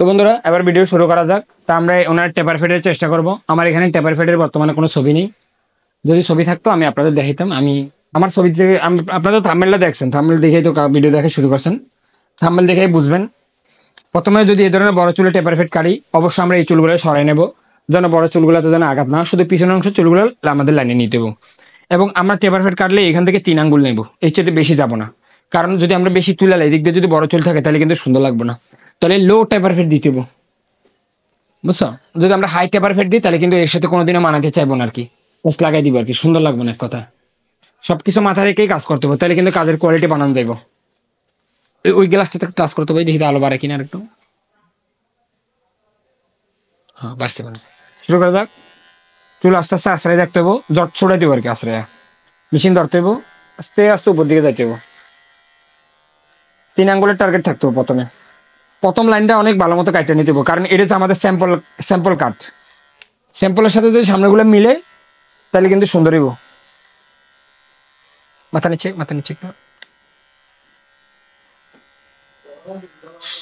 তো বন্ধুরা এবার ভিডিও শুরু করা যাক। তা আমরা ওনার টেপার ফেডের চেষ্টা করব। আমার এখানে টেপার ফেডের বর্তমানে কোনো ছবি নেই, যদি ছবি থাকতো আমি আপনাদের দেখাইতাম। আমি আমার ছবি থেকে আপনাদের থাম্বনেলটা দেখছেন, থাম্বনেল দেখেই তো ভিডিও দেখা শুরু করছেন, থাম্বনেল দেখেই বুঝবেন। প্রথমে যদি এই ধরনের বড় চুলে টেপার ফেড কাটি, অবশ্যই আমরা এই চুলগুলো সরাই নেব, যেন বড় চুলগুলোতে যেন আঘাত না, শুধু পিছনের অংশ চুলগুলো আমাদের লাইনে নিয়ে দেবো। এবং আমরা টেপার ফেড কাটলে এখান থেকে 3 আঙ্গুল নেব, এর চেয়ে বেশি যাব না। কারণ যদি আমরা বেশি তুলালে এদিক দিয়ে যদি বড় চুল থাকে তাহলে কিন্তু সুন্দর লাগবে না, তাহলে লো টেপার ফেড দিতে হবে, বুঝছো? যদি আমরা হাই টেপার ফেড দিই তাহলে কিন্তু এর সাথে কোনোদিনও মানাতে চাইবো না আর কি, বাস লাগাই দিব আর কি, সুন্দর লাগবে না এক কথা। সবকিছু মাথায় রেখেই কাজ করতে হবে, তাহলে কিন্তু কাজের কোয়ালিটি বানানো যাইব। ওই গ্লাসটাতে টাচ করতে হবে, দেখি আলো বাড়ে কিনা আর একটু। হ্যাঁ বাড়ছে, মানে শুরু করা যাক। চুল আস্তে আস্তে আশ্রয় দেখতে হবো, জট ছড়াই দেবো আর কি, আশ্রয় মেশিন ধরতে হবো, আস্তে আস্তে উপর দিকে যাইতে হবো। 3 আঙ্গুলের টার্গেট থাকতে হবে প্রথমে। প্রথম লাইনটা অনেক ভালো মতো কাটতে নিতে হবো, কারণ এটা হচ্ছে আমাদের স্যাম্পল কাট। স্যাম্পলের সাথে যদি সামনেগুলো মিলে তাহলে কিন্তু সুন্দর হইব। মাথা নিচে একটু,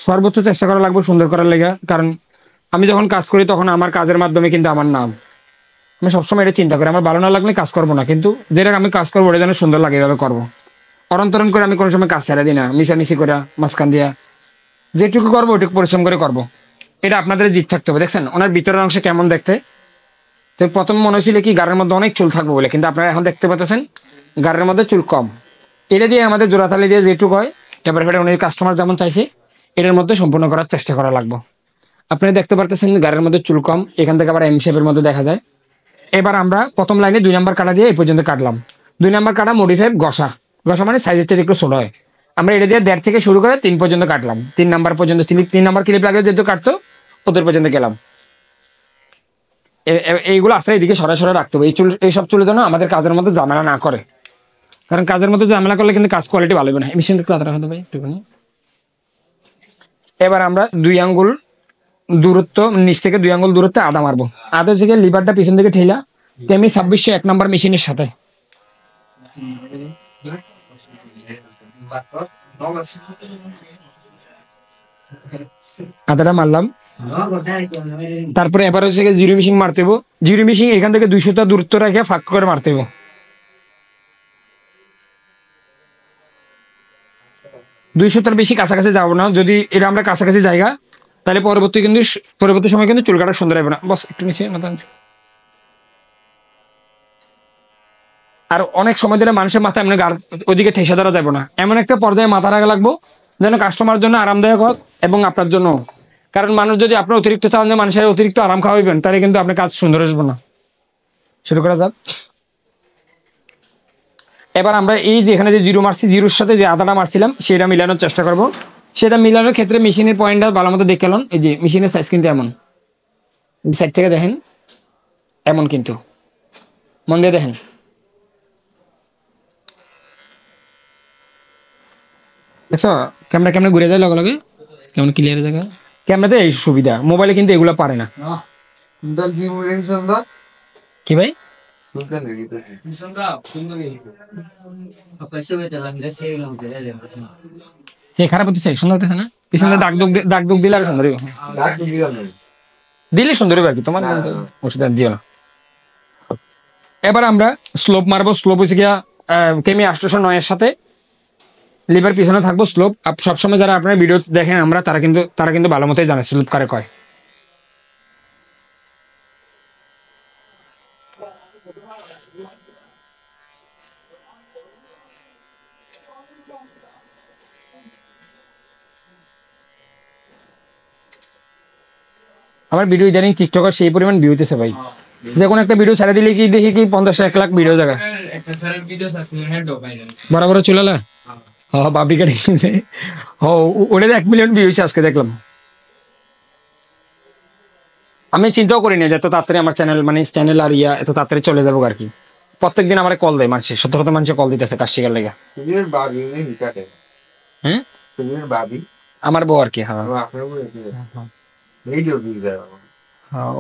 সর্বোচ্চ চেষ্টা করা লাগবে সুন্দর করার লেগে। কারণ আমি যখন কাজ করি তখন আমার কাজের মাধ্যমে কিন্তু আমার নাম, আমি সবসময় এটা চিন্তা করি, আমার ভালো না লাগলে কাজ করবো না, কিন্তু যেটা আমি কাজ করবো ওটা যেন সুন্দর লাগে এভাবে করবো। অরন্তরণ করে আমি কোনো সময় কাজ ছেড়ে দিই না, মিশামিশি করে মাঝখান দিয়া যেটুকু করবো ওইটুকু পরিশ্রম করে করবো। এটা আপনাদের জিত থাকতে হবে। দেখছেন ওনার ভিতরের অংশে কেমন দেখতে? তো প্রথম মনে হয়েছিল কি গাড়ির মধ্যে অনেক চুল থাকবে বলে, কিন্তু আপনারা এখন দেখতে পাচ্ছেন গাড়ির মধ্যে চুল কম। এটা দিয়ে আমাদের জোড়াতালি দিয়ে যেটুকু হয় এবার ফেটে উনি কাস্টমার যেমন চাইছে এটার মধ্যে সম্পূর্ণ করার চেষ্টা করা লাগবে। আপনি দেখতে পারতেছেন গাড়ির মধ্যে চুল কম, এখান থেকে আবার এম শেপের মধ্যে দেখা যায়। এবার আমরা প্রথম লাইনে 2 নাম্বার কাটা দিয়ে এই পর্যন্ত কাটলাম। 2 নাম্বার কাটা মডিফাই ঘষা, ঘষা মানে সাইজের চেয়ে একটু ছোট হয়। আমরা এটা দিয়ে 1.5 থেকে শুরু করে 3 পর্যন্ত কাটলাম। 3 নাম্বার পর্যন্ত 3 নাম্বার ক্লিপ লাগে যেহেতু কাটতো ওদের পর্যন্ত গেলাম। এইগুলো আস্তে এদিকে সরাসরি রাখতে হবে। এইসব চুলের জন্য আমাদের কাজের মধ্যে ঝামেলা না করে, কারণ কাজের মধ্যে ঝামেলা করলে কিন্তু কাজ কোয়ালিটি ভালো হবে না। মেশিনটা একটু রাখতে হবে একটুখানি। এবার আমরা 2 আঙ্গুল দূরত্ব, নিচ থেকে 2 আঙ্গুল দূরত্বে আদা মারবো। আদা থেকে লিভারটা পিছন থেকে ঠেলা তেমনি 2601 নাম্বার মেশিনের সাথে আদাটা মারলাম। তারপরে এবার হচ্ছে জিরো মেশিন মারতে হবো। জিরো মেশিন এখান থেকে 200টা দূরত্ব রেখে ফাঁক করে মারতে হবো। 200টার বেশি কাছাকাছি যাবো না, যদি এটা আমরা কাছাকাছি জায়গা তাহলে পরবর্তী সময় কিন্তু চুল কাটা সুন্দর হবে না। বস একটু নিচে মাথা নিচে। আর অনেক সময় ধরে মানুষের মাথা এমনি ওদিকে ঠেসা ধরা যাবে না, এমন একটা পর্যায়ে মাথা রাখা লাগবো যেন কাস্টমার জন্য আরামদায়ক হোক এবং আপনার জন্য। কারণ মানুষ যদি আপনার অতিরিক্ত চান যে মানুষের অতিরিক্ত আরাম খাওয়াবেন তাহলে কিন্তু আপনার কাজ সুন্দর আসবে না। শুরু করা যাক। এবার আমরা এই যে এখানে যে জিরো মারছি, জিরোর সাথে যে আদাটা মারছিলাম সেটা মিলানোর চেষ্টা করব। সেটা মিলানোর ক্ষেত্রে মেশিনের পয়েন্টটা ভালো মতো দেখে এলাম। এই যে মেশিনের সাইজ কিন্তু এমন, সাইড থেকে দেখেন এমন, কিন্তু মন দিয়ে দেখেন। দেখছো ক্যামেরা কেমন ঘুরে যায়, লগে লগে কেমন ক্লিয়ার দেখা। ক্যামেরাতে এই সুবিধা, মোবাইলে কিন্তু এগুলো পারে না। কি ভাই? খারাপ হতেছে, সুন্দর হতেছে না? পিছনে দাগ দুগ দিলে আর সুন্দর দিলে সুন্দর হবে আর কি, তোমার ওষুধ দিও না। এবার আমরা স্লোপ মারবো। স্লোপ হচ্ছে গিয়া কেমি 809 এর সাথে লিভার পিছনে থাকবো। স্লোপ সবসময় যারা আপনার ভিডিও দেখেন আমরা তারা কিন্তু ভালো মতোই জানে স্লোপ কারে কয়। আমার ভিডিও ইদানিং টিকটকার সেই পরিমাণ ভিউ হইতেছে ভাই, যে কোনো একটা ভিডিও ছেড়ে দিলে কি দেখি কি 50-1 লাখ ভিডিও জায়গা বরাবর চলে এলা। হ্যাঁ বাবরি কাটি ওটা 1 মিলিয়ন ভিউ হয়েছে আজকে দেখলাম। আমি চিন্তাও করি না যে এত তাড়াতাড়ি আমার চ্যানেল আর এত তাড়াতাড়ি চলে যাবো আর কি। প্রত্যেকদিন আমার কল দেয় মানুষ, শত শত মানুষের কল দিতেছে কাজ শিকার লেগে। হ্যাঁ আমার বউ আর কি। হ্যাঁ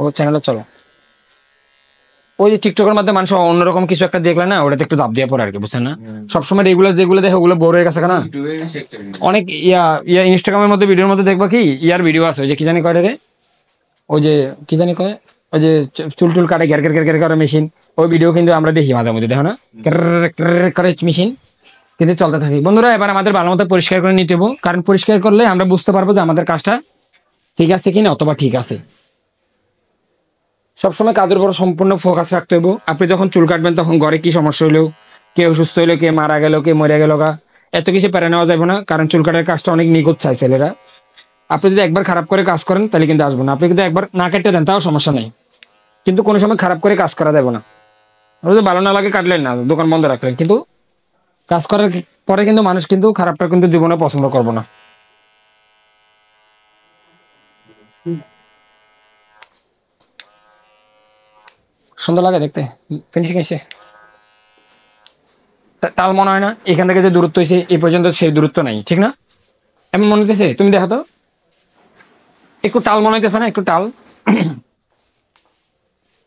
ও চ্যানেলে চলো। ওই যে টিকটকের মধ্যে মানুষ অন্যরকম কিছু একটা দেখলে না, ওটাতে একটু জাপ দিয়ে পড়ে আর কি, বুঝছেন না? সবসময় রেগুলার যেগুলো দেখে ওগুলো বোর হয়ে গেছে না। অনেক ইনস্টাগ্রামের মধ্যে ভিডিওর মধ্যে দেখবা কি ইয়ার ভিডিও আছে, ওই যে কি জানি কয় রে, ওই যে কি জানি কয়, ওই যে চুল টুল কাটে ঘের ঘের ঘের ঘের করে মেশিন, ওই ভিডিও কিন্তু আমরা দেখি মাঝে মধ্যে, দেখো না, করে মেশিন কিন্তু চলতে থাকি। বন্ধুরা এবার আমাদের ভালো মতো পরিষ্কার করে নিতে হবো, কারণ পরিষ্কার করলে আমরা বুঝতে পারবো যে আমাদের কাজটা ঠিক আছে কিনা অথবা ঠিক আছে। সবসময় কাজের উপর সম্পূর্ণ ফোকাস রাখতে হইব। আপনি যখন চুল কাটবেন তখন ঘরে কি সমস্যা হইলো, কে অসুস্থ হইলো, কে মারা গেল, কে মরে গেল গা, এত কিছু পেরে নেওয়া যাবে না, কারণ চুল কাটার কাজটা অনেক নিখুঁত চাই ছেলেরা। আপনি যদি একবার খারাপ করে কাজ করেন তাহলে কিন্তু আসবো না, আপনি কিন্তু একবার না কেটে দেন তাও সমস্যা নেই, কিন্তু কোনো সময় খারাপ করে কাজ করা যাবে না। যদি ভালো না লাগে কাটলেন না, দোকান বন্ধ রাখলেন, কিন্তু কাজ করার পরে কিন্তু মানুষ কিন্তু খারাপটা কিন্তু জীবনে পছন্দ করবো না। সুন্দর লাগে দেখতে, ফিনিশিং এসে তাল মনে হয় না এখান থেকে যে দূরত্ব হয়েছে এই পর্যন্ত সেই দূরত্ব নাই, ঠিক না? এমন মনে হইতেছে, তুমি দেখো তো একটু টাল মনে হইতেছে না, একটু টাল।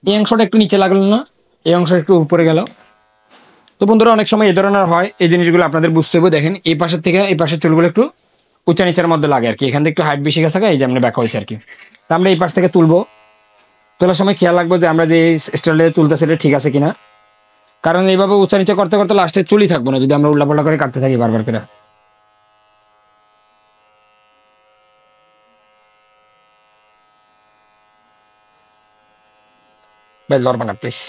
এই অংশটা একটু নিচে লাগলো না, এই অংশ একটু উপরে গেল। তো বন্ধুরা অনেক সময় এই ধরনের হয়, এই জিনিসগুলো আপনাদের বুঝতে হবে। দেখেন এই পাশের থেকে এই পাশের চুলগুলো একটু উঁচা নিচের মধ্যে লাগে আর কি, এখান থেকে একটু হাইট বেশি গেছে, এই যে আমরা ব্যাকা হয়েছে আর কি। তো আমরা এই পাশ থেকে তুলবো, তোলার সময় খেয়াল রাখবো যে আমরা যে স্টাইলে তুলতেছি এটা ঠিক আছে কিনা, কারণ এইভাবে উঁচা নিচে করতে করতে লাস্টে চুলই থাকবো না যদি আমরা উল্টাপাল্টা করে কাটতে থাকি বারবার করে। ভাই লড়বা না প্লিজ।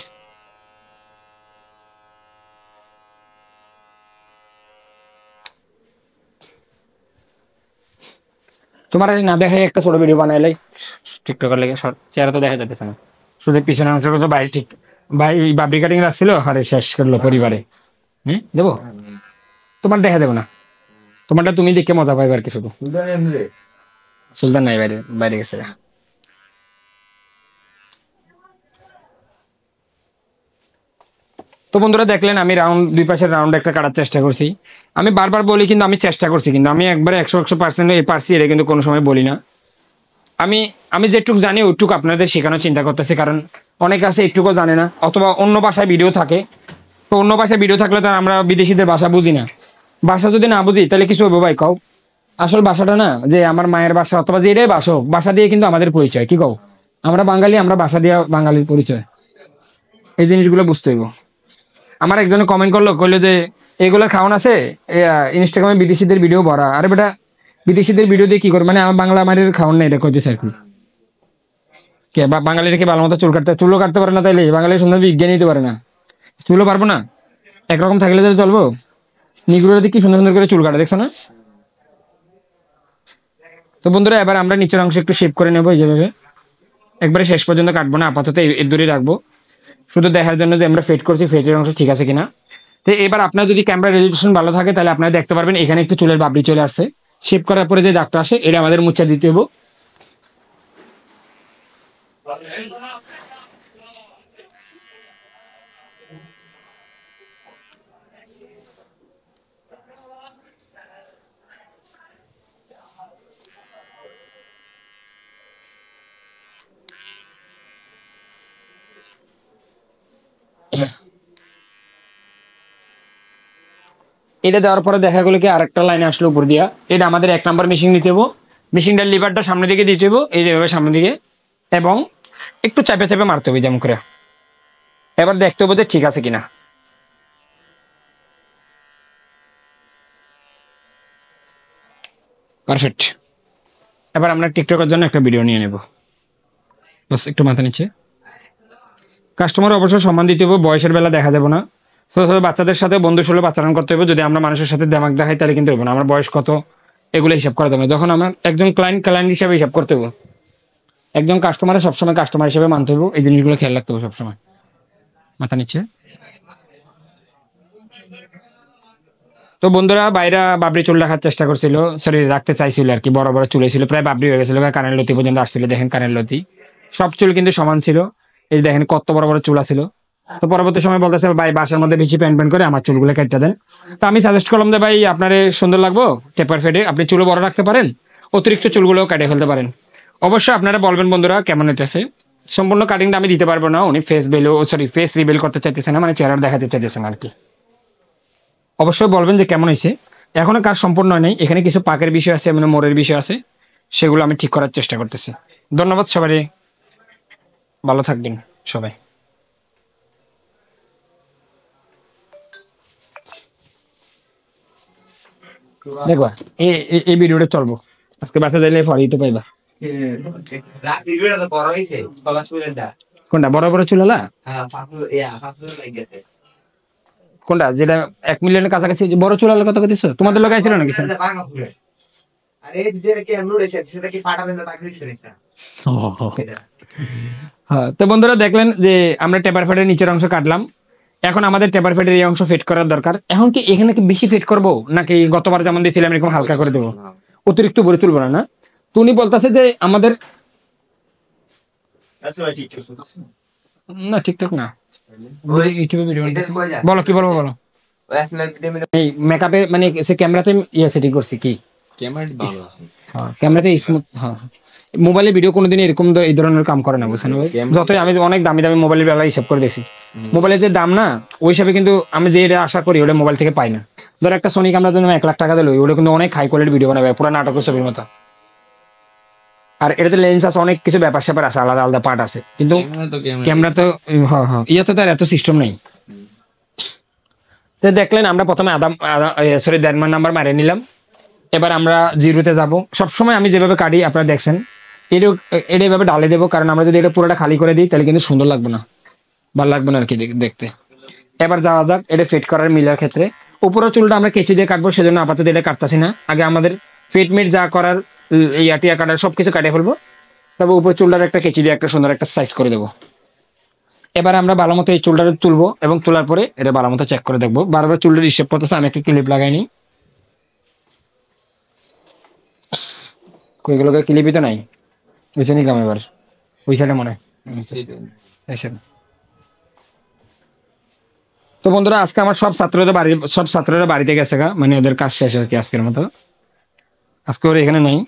তোমার না দেখাই একটা ছোট ভিডিও বানাইলাই টিকটকের লেগে, চেহারা তো দেখা যাচ্ছে না, শুধু পিছনে অংশ তো ভাই ঠিক ভাই বাবরি কাটিং রাখছিল, আরে শেষ করলো পরিবারে। হ্যাঁ দেবো, তোমার দেখা দেবো না, তোমারটা তুমি দেখে মজা পাইবে আর কি। শুধু সুলতান নাই, বাইরে বাইরে গেছে। তো বন্ধুরা দেখলেন আমি রাউন্ড দুই পাশের রাউন্ড একটা কাটার চেষ্টা করছি। আমি বারবার বলি কিন্তু আমি চেষ্টা করছি, কিন্তু আমি একবারে 100% পারছি এটা কিন্তু কোনো সময় বলি না। আমি আমি যেটুকু জানি ওইটুকু আপনাদের শেখানোর চিন্তা করতেছি, কারণ অনেকে আছে একটুকু জানে না, অথবা অন্য ভাষায় ভিডিও থাকে। তো অন্য ভাষায় ভিডিও থাকলে তো আমরা বিদেশিদের ভাষা বুঝি না, ভাষা যদি না বুঝি তাহলে কিছু হইব ভাই কও। আসল ভাষাটা না যে আমার মায়ের ভাষা অথবা যেটাই ভাষা হোক, ভাষা দিয়ে কিন্তু আমাদের পরিচয়, কি কও? আমরা বাঙালি, আমরা ভাষা দিয়ে বাঙালির পরিচয়, এই জিনিসগুলো বুঝতে হইব। আমার একজনে কমেন্ট করলো, কইলো যে এগুলোর খাওয়ান আছে ইনস্টাগ্রামে বিদেশিদের ভিডিও ভরা। আরে বেটা বিদেশিদের ভিডিও দিয়ে কি করে, মানে আমার বাংলা মারের খাওয়ান না এটা কইতেছে আর কি। কে বাঙালিরা কি ভালো মতো চুলও কাটতে পারে না, তাইলে বাঙালি সুন্দর বিজ্ঞান নিতে পারে না? চুলও পারবো না, একরকম থাকলে তো চলবো। নিগুড়োরা কি সুন্দর সুন্দর করে চুল কাটে, দেখছো না? তো বন্ধুরা এবার আমরা নিচের অংশ একটু শেপ করে নেবো, যেভাবে একবারে শেষ পর্যন্ত কাটবো না, আপাতত এর দূরে রাখবো, শুধু দেখার জন্য যে আমরা ফেট করছি ফেটের অংশ ঠিক আছে কিনা। তো এবার আপনার যদি ক্যামেরা রেজলিউশন ভালো থাকে তাহলে আপনারা দেখতে পারবেন এখানে একটু চুলের বাবরি চলে আসছে। শেপ করার পরে যে দাগটা আসে এটা আমাদের মুছে দিতে হবে। এটা দেওয়ার পরে দেখা গেলো কি আরেকটা লাইনে আসলো উপর দিয়া, এটা আমাদের 1 নম্বর মেশিন নিতে হবো। মেশিনটার লিভারটা সামনের দিকে দিতে হবো, এই যেভাবে সামনের দিকে, এবং একটু চাপে চাপে মারতে হবে যেমন করে। এবার দেখতে হবে যে ঠিক আছে কিনা। পারফেক্ট। এবার আমরা টিকটকের জন্য একটা ভিডিও নিয়ে নেব, বাস একটু মাথা নিচ্ছে। কাস্টমার অবশ্যই সম্মান দিতে হবে, বয়সের বেলা দেখা যাবে না। ছোট ছোট বাচ্চাদের সাথে বন্ধু সুলভ আচরণ করতে হবে। যদি আমরা মানুষের সাথে দেমাক দেখাই তাহলে কিন্তু হবে না, আমার বয়স কত এগুলো হিসাব করা যাবে না। যখন আমার একজন ক্লায়েন্ট হিসাবে হিসাব করতে হবে, একজন কাস্টমারের সবসময় কাস্টমার হিসেবে মানতে হবে, এই জিনিসগুলো খেয়াল রাখতে হবে সবসময়। মাথা নিচ্ছে। তো বন্ধুরা বাইরা বাবরি চুল রাখার চেষ্টা করছিল, সরি রাখতে চাইছিল আর কি, বড় বড় চুল ছিল, প্রায় বাবরি হয়ে গেছিল, কানের লতি পর্যন্ত আসছিল। দেখেন কানের লতি, সব চুল কিন্তু সমান ছিল, এই দেখেন কত বড় বড় চুল ছিল। তো পরবর্তী সময় বলতেছে ভাই বাসার মধ্যে বেশি প্যান্ট প্যান্ট করে আমার চুলগুলো কেটে দেন। তো আমি সাজেস্ট করলাম যে ভাই আপনার সুন্দর লাগবো টেপার ফেডে, আপনি চুলও বড় রাখতে পারেন, অতিরিক্ত চুলগুলো কেটে ফেলতে পারেন। অবশ্যই আপনারা বলবেন বন্ধুরা কেমন হইতেছে। সম্পূর্ণ কাটিংটা আমি দিতে পারবো না, উনি ফেস রিভিল করতে চাইতেছে না, মানে চেহারা দেখাতে চাইতেছেন আর কি। অবশ্যই বলবেন যে কেমন হয়েছে। এখনো কাজ সম্পূর্ণ নেই, এখানে কিছু পাকের বিষয় আছে, মানে মোড়ের বিষয় আছে, সেগুলো আমি ঠিক করার চেষ্টা করতেছি। ধন্যবাদ সবাই, ভালো থাকবেন সবাই। দেখবা এই ভিডিওটা চলবো আজকে, বাসা যাইলে পরেই তো পাইবা। কোনটা বড় বড় চুলালা? কোনটা যেটা 1 মিলিয়নের কাছাকাছি বড় চুলালার কথা কইতেছো? তোমাদের লোক আইছিল নাকি? হ্যাঁ, তো বন্ধুরা দেখলেন যে আমরা টেপার ফেডের নিচের অংশ কাটলাম। এখন আমাদের টেপার ফেডের এই অংশ ফিট করার দরকার। এখন কি এখানে কি বেশি ফিট করব, নাকি গতবার যেমন দিয়েছিলাম এরকম হালকা করে দেবো? অতিরিক্ত ভরে তুলবো না, না? তো উনি বলতেছে যে আমাদের না ঠিকঠাক না, ইউটিউবে ভিডিও বলো, কি বলবো বলো। এই মেকআপে মানে সে ক্যামেরাতে সেটিং করছি কি, ক্যামেরাতে স্মুথ। হ্যাঁ, মোবাইলে ভিডিও কোনোদিন এরকম এই ধরনের কাম করে না, বুঝছেন ভাই? যতই আমি অনেক দামি দামি মোবাইলের বেলা হিসাব করে দেখছি, মোবাইলের যে দাম না ওই হিসাবে কিন্তু আমি যে এটা আশা করি ওটা মোবাইল থেকে পাই না। ধর একটা সোনি ক্যামেরার জন্য 1 লাখ টাকা দিল, ওটা কিন্তু অনেক হাই কোয়ালিটির ভিডিও বানাবে, পুরো নাটকের ছবির মতো। আর এটাতে লেন্স আছে, অনেক কিছু ব্যাপার স্যাপার আছে, আলাদা আলাদা পার্ট আছে, কিন্তু ক্যামেরা তো হ্যাঁ হ্যাঁ ইয়েতে তার এত সিস্টেম নেই। তো দেখলেন আমরা প্রথমে সরি 1.5 নাম্বার মারিয়ে নিলাম। এবার আমরা জিরোতে যাব। সবসময় আমি যেভাবে কাটি আপনারা দেখছেন, এটা এইভাবে ডালে দেবো, কারণ আমরা যদি এটা পুরোটা খালি করে দিই তাহলে কিন্তু সুন্দর লাগবে না, ভালো লাগবে না আর কি দেখতে। এবার যাওয়া যাক এটা ফিট করার মিলার ক্ষেত্রে। উপরের চুলটা আমরা কেচি দিয়ে কাটবো, সেজন্য আপাতত এটা কাটতাছি না। আগে আমাদের ফিটমিট যা করার, ইয়াটিয়া কাটার সবকিছু কাটিয়ে ফেলবো, তবে উপরে চুলটার একটা কেচি দিয়ে একটা সুন্দর একটা সাইজ করে দেবো। এবার আমরা ভালো মতো এই চুলটা তুলবো, এবং তোলার পরে এটা ভালো মতো চেক করে দেখবো। বারবার চুলটা ডিস্টার্ব করতেছে, আমি একটা ক্লিপ লাগাই নি। কইগুলোকে ক্লিপই তো নাই, বুঝে নিলাম এবার ওই সাইডে মনে হয়। তো বন্ধুরা আজকে আমার সব ছাত্ররা বাড়িতে গেছে গা, মানে ওদের কাজ শেষ আর কি আজকের মতো। আজকে ওরা এখানে নাই।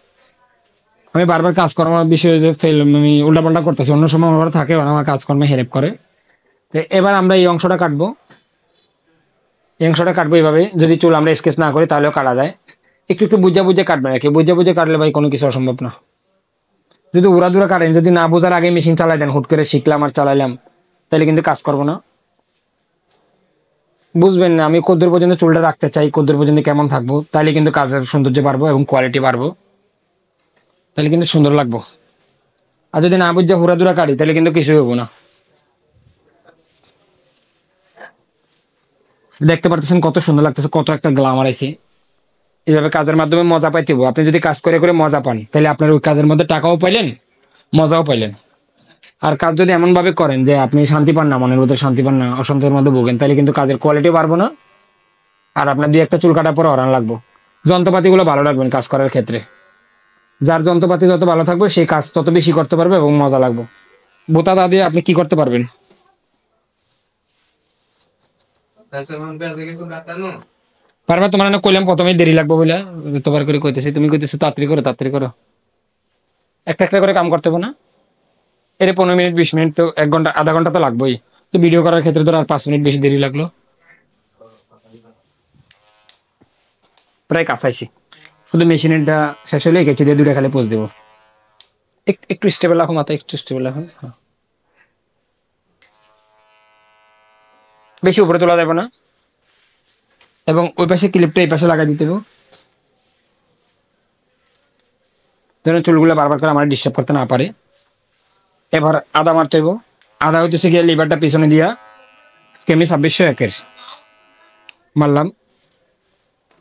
আমি বারবার কাজকর্মের বিষয়ে যে মানে উল্টাপাল্টা করতেছি, অন্য সময় ওরা থাকে, ওরা আমার কাজকর্মে হেল্প করে। তো এবার আমরা এই অংশটা কাটবো, এইভাবে। যদি চুল আমরা স্কেচ না করি তাহলেও কাটা যায়। একটু একটু বুঝে কাটবেন আর কি, বুঝে কাটলে ভাই কোনো কিছু অসম্ভব না। যদি উড়াদুরা কাটেন, যদি না বোঝার আগে মেশিন চালাই দেন, হুট করে শিখলাম আর চালাইলাম, তাহলে কিন্তু কাজ করবো না। বুঝবেন না আমি কদ্দূর পর্যন্ত চুলটা রাখতে চাই, কদ্দূর পর্যন্ত কেমন থাকবো, তাহলে কিন্তু কাজের সৌন্দর্য বাড়বো এবং কোয়ালিটি বাড়বো, তাহলে কিন্তু সুন্দর লাগবো। আর যদি না বুঝে হুড়াদুরা কাটি তাহলে কিন্তু কিছুই হবো না। দেখতে পারতেছেন কত সুন্দর লাগতেছে, কত একটা গ্লামার আছে। এইভাবে কাজের মাধ্যমে মজা পাইতে হবে। আপনি যদি কাজ করে করে মজা পান, তাহলে আপনার ওই কাজের মধ্যে টাকাও পাইলেন, মজাও পাইলেন। আর কাজ যদি এমন ভাবে করেন যে আপনি শান্তি পান না, মনের মধ্যে শান্তি পান না, অশান্তির মধ্যে ভোগেন, তাহলে কিন্তু কাজের কোয়ালিটি বাড়বো না। আর আপনার 2-1টা চুল কাটার পর অরান লাগবো। যন্ত্রপাতিগুলো ভালো রাখবেন কাজ করার ক্ষেত্রে। যার যন্ত্রপাতি যত ভালো থাকবে সেই কাজ তত বেশি করতে পারবে এবং মজা লাগবে। বোতা দা দিয়ে আপনি কি করতে পারবেন? পারবা? তোমার না কইলাম প্রথমেই দেরি লাগবে বলে, তোবার করে কইতেছি, তুমি কইতেছো তাড়াতাড়ি করো। একটা করে কাম করতে হবে না? এর 15 মিনিট 20 মিনিট তো 1 ঘন্টা আধা ঘন্টা তো লাগবেই। তো ভিডিও করার ক্ষেত্রে তো আর 5 মিনিট বেশি দেরি লাগলো। প্রায় কাছাইছি, শুধু মেশিনটা শেষ হলে গেছে দিয়ে 2টা খালি পোজ দেবো। একটু স্টেবল রাখো মাথা, একটু স্টেবল রাখো। বেশি উপরে তোলা যাবে না, এবং ওই পাশে ক্লিপটা এই পাশে লাগাই দিতে হবে, যেন চুলগুলো বারবার করে আমার ডিস্টার্ব করতে না পারে। এবার আদা মারতে হইব। আদা হইতেছে গিয়ে লিভারটা পিছনে দিয়া কেমি 2601-এর মারলাম।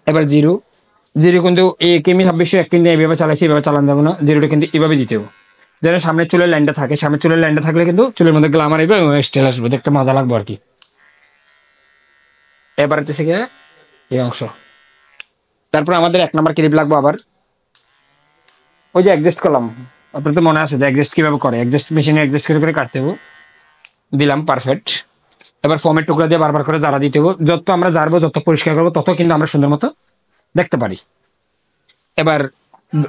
এবার জিরো কিন্তু এই কেমি 2601 কিন্তু এইভাবে চালাইছি, এভাবে চালান যাবো না। জিরোটা কিন্তু এভাবে দিতে হবে, যেন সামনের চুলের লাইনটা থাকে। সামনের চুলের লাইনটা থাকলে কিন্তু চুলের মধ্যে গ্লামার আসবে এবং স্টাইল আসবে, দেখতে মজা লাগবে আর কি। এবার হচ্ছে গিয়ে এই অংশ। তারপর আমাদের 1 নাম্বার ক্লিপ লাগবে আবার। ওই যে অ্যাডজাস্ট করলাম, আপনার তো মনে আছে যে অ্যাডজাস্ট কিভাবে করে, অ্যাডজাস্ট মেশিনে অ্যাডজাস্ট করে কাটতে হবে। দিলাম পারফেক্ট। এবার ফোমের টুকরা দিয়ে বারবার করে জ্বালা দিতে হবে। যত আমরা জ্বারবো, যত পরিষ্কার করবো, তত কিন্তু আমরা সুন্দর মতো দেখতে পারি। এবার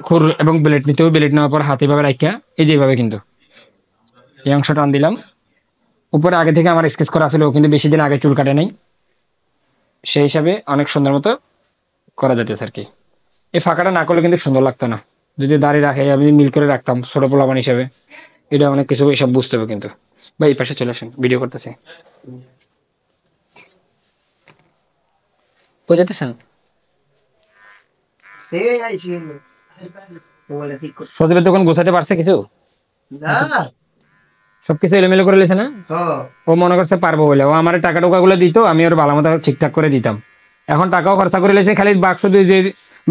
খুর এবং ব্লেড নিতে হবে। ব্লেড নেওয়ার পর হাতে ভাবে রাখা এই যেভাবে কিন্তু এই অংশ টান দিলাম। উপরে আগে থেকে আমার স্কেচ করা ছিল, ও কিন্তু বেশি দিন আগে চুল কাটে নাই, সেই হিসাবে অনেক সুন্দর মতো করা যেতেছে আর কি। এই ফাঁকাটা না করলে কিন্তু সুন্দর লাগতো না, যদি দাড়ি রাখে আমি মিল করে রাখতাম ছোট পোলাপান হিসেবে। এটা অনেক কিছু এসব বুঝতে হবে কিন্তু। ভাই এই পাশে চলে আসেন, ভিডিও করতেছে। বুঝাতেছেন সজীবের দোকান গোছাতে পারছে কিছু? সবকিছু এলোমেলো করে লেছে না? ও মনে করছে পারবো বলে, ও আমার টাকা টোকা গুলো দিত, আমি ওর ভালো মতো ঠিকঠাক করে দিতাম। এখন টাকাও খরচা করে লেছে, খালি বাক্স দিয়ে যে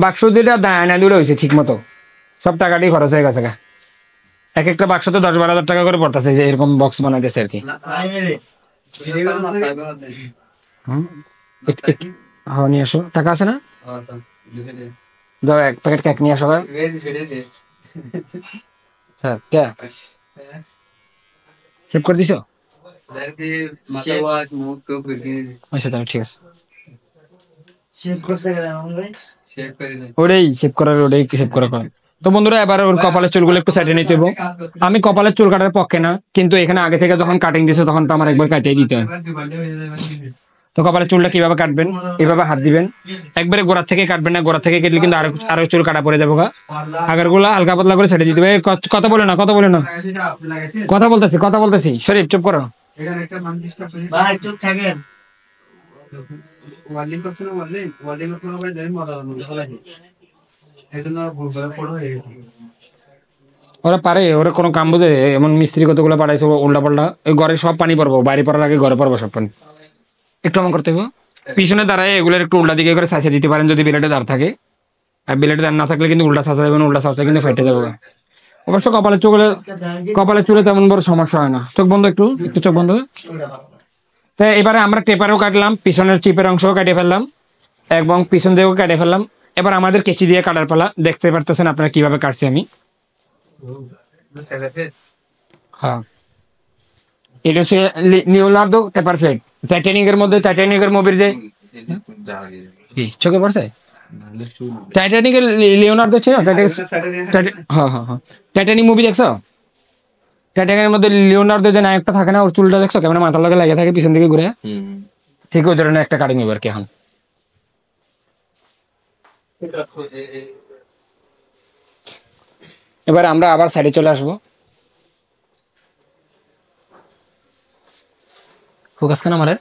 বাক্স দুইটা দায়না দূরে হয়েছে ঠিক মতো, সব টাকাটাই খরচ হয়ে গেছে। এক একটা বাক্স তো 10-12 হাজার টাকা করে পড়তেছে, যে এরকম বক্স বানাইতেছে আর কি। হ্যাঁ নিয়ে আসো, টাকা আছে না? দাও 1 প্যাকেট কেক নিয়ে আসো। হ্যাঁ কে সেভ করে দিছো? আচ্ছা তাহলে ঠিক আছে, ওটাই সেভ করার, ওটাই সেভ করা। তো বন্ধুরা এবার ওর কপালের চুলগুলো একটু সাইডে নিতে হবে। আমি কপালের চুল কাটার পক্ষে না, কিন্তু এখানে আগে থেকে যখন কাটিং দিছে তখন তো আমার একবার কাটিয়ে দিতে হয়। তো কপালের চুলটা কিভাবে কাটবেন, এভাবে হাত দিবেন, একবারে গোড়া থেকে কাটবেন না, গোড়া থেকে কেটলে কিন্তু আরো আরো চুল কাটা পড়ে যাবো। আগের গুলা হালকা পাতলা করে ছেড়ে দিতে হবে। কথা বলে না, কথা বলে না, কথা বলতেছি, কথা বলতেছি, শরীফ চুপ করো। ওরা পারে, ওরা কোনো কাম বোঝে? এমন মিস্ত্রি কতগুলো পাঠাইছে উল্টা পাল্টা, এই ঘরে সব পানি পড়বো, বাইরে পড়ার আগে ঘরে পড়বো সব পানি। একটু এমন করতে হবে, পিছনে দাঁড়ায় এগুলোর একটু উল্টা দিকে করে সাইসে দিতে পারেন যদি বিলেটে দাঁড় থাকে। আর বিলেটে দাঁড় না থাকলে কিন্তু উল্টা সাঁচা যাবে না, উল্টা সাঁচলে কিন্তু ফেটে যাবে। অবশ্য কপালের চুলে তেমন বড় সমস্যা হয় না। চোখ বন্ধ, একটু একটু চোখ বন্ধ। তো এবারে আমরা টেপারও কাটলাম, পিছনের চিপের অংশও কেটে ফেললাম এবং পিছন দিয়েও কেটে ফেললাম। এবার আমাদের কেচি দিয়ে কাটার পালা। দেখতে পারতেছেন আপনারা কিভাবে কাটছি আমি। হ্যাঁ এটা হচ্ছে লিওনার্দো পেপারফেক্ট, টাইটানিক এর মধ্যে, টাইটানিক এর মুভির যে কি চোখে পড়ছে, টাইটানিক এর লিওনার্দো ছিল। হ্যাঁ হ্যাঁ হ্যাঁ, টাইটানিক মুভি দেখছো? টাইটানিকের মধ্যে লিওনার্দো যে নায়কটা থাকে না, ওর চুলটা দেখছো কেমন মাথার লগে লাগে থাকে পিছন দিকে ঘুরে? ঠিক ওই ধরনের একটা কাটিং এবার কি এখন। এবার আমরা আবার সাইডে চলে আসবো। ফোকাস কেন আমাদের?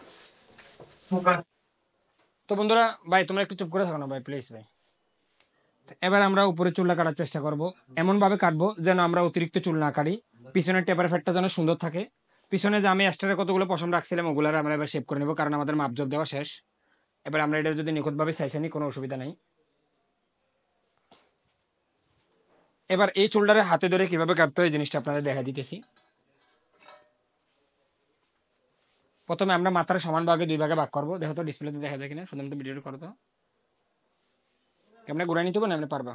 তো বন্ধুরা ভাই তোমরা একটু চুপ করে থাকো না ভাই, প্লিজ ভাই। এবার আমরা উপরে চুলটা কাটার চেষ্টা করব, এমন ভাবে কাটবো যেন আমরা অতিরিক্ত চুল না কাটি, পিছনের টেপার ফেটটা যেন সুন্দর থাকে। পিছনে যে আমি এক্সট্রা কতগুলো পশম রাখছিলাম ওগুলো আমরা এবার শেপ করে নেবো, কারণ আমাদের মাপজোপ দেওয়া শেষ। এবার আমরা এটা যদি নিখুঁতভাবে চাইছি নি, কোনো অসুবিধা নেই। এবার এই চুলটারে হাতে ধরে কিভাবে কাটতে হয় এই জিনিসটা আপনাদের দেখা দিতেছি। প্রথমে আমরা মাথার সমান ভাগে 2 ভাগে ভাগ করবো। দেখো তো ডিসপ্লেতে দেখা যায় কিনা, শুধু ভিডিওটা করো তো। কেমনে ঘুরাই নিতে হবে না, এমনি পারবা?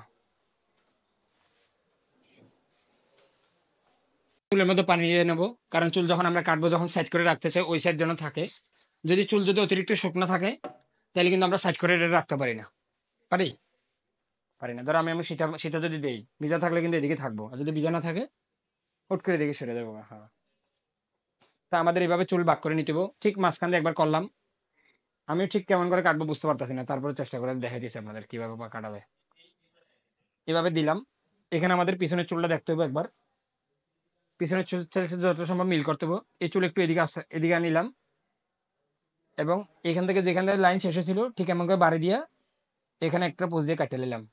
চুলের মধ্যে পানি দিয়ে নেবো, কারণ চুল যখন আমরা কাটবো যখন সাইড করে রাখতে চাই ওই সাইড যেন থাকে। যদি চুল যদি অতিরিক্ত শুকনো থাকে তাহলে কিন্তু আমরা সাইড করে রাখতে পারি না। পারি? পারি না। ধরো আমি সেটা সেটা যদি দেই, ভিজা থাকলে কিন্তু এদিকে থাকবো, আর যদি ভিজা না থাকে হুট করে এদিকে সরে যাবো। হ্যাঁ, তা আমাদের এইভাবে চুল ভাগ করে নিতে হবে। ঠিক মাঝখান দিয়ে একবার করলাম, আমিও ঠিক কেমন করে কাটবো বুঝতে পারতেছি না, তারপরে চেষ্টা করে দেখা দিয়েছি আপনাদের কিভাবে কাটাবে। এভাবে দিলাম। এখানে আমাদের পিছনের চুলটা দেখতে হবে একবার, পিছনের চুল যত সম্ভব মিল করতে হবে। এই চুল একটু এদিকে আসতে, এদিকে আনিলাম এবং এখান থেকে যেখানে লাইন শেষ হয়েছিল ঠিক এমন করে বাড়ি দিয়া এখানে একটা পোজ দিয়ে কাটে নিলাম।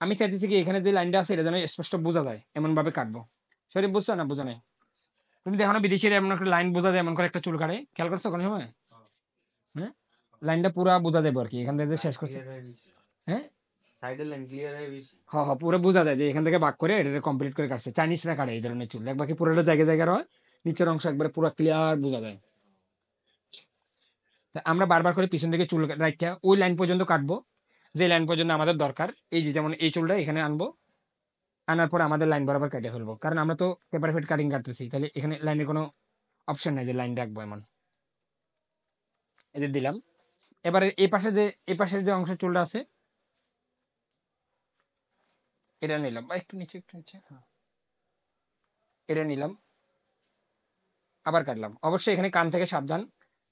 আমি চাইতেছি কি এখানে যে লাইনটা আছে এটা যেন স্পষ্ট বোঝা যায়, এমন ভাবে কাটবো। শরীফ বুঝছো না বোঝা নাই? তুমি দেখো না বিদেশিরা এমন একটা লাইন বোঝা যায়, এমন করে একটা চুল কাটে, খেয়াল করছো কোনো সময়? হ্যাঁ, লাইনটা পুরা বোঝা যাবে আর কি, এখান থেকে শেষ করছে। হ্যাঁ হ্যাঁ হ্যাঁ, পুরো বোঝা যায় যে এখান থেকে বাক করে এটা কমপ্লিট করে কাটছে। চাইনিজরা কাটে এই ধরনের চুল, দেখবা কি পুরোটা জায়গায় জায়গায় হয়, নিচের অংশ একবারে পুরো ক্লিয়ার বোঝা যায়। তা আমরা বারবার করে পিছন থেকে চুল রাখা ওই লাইন পর্যন্ত কাটবো যে লাইন পর্যন্ত আমাদের দরকার। এই যে যেমন এই চুলটা এখানে আনবো, আনার পর আমাদের লাইন বরাবর কেটে ফেলবো, কারণ আমরা তো পেপার ফিট কাটিং কাটতেছি, তাহলে এখানে লাইনের কোনো অপশন নাই যে লাইন রাখবো এমন। এদের দিলাম। এবারে এই পাশের যে অংশের চুলটা আছে এটা নিলাম, বা একটু নিচে একটু নিচে, হ্যাঁ এটা নিলাম। আবার কাটলাম। অবশ্যই এখানে কান থেকে সাবধান,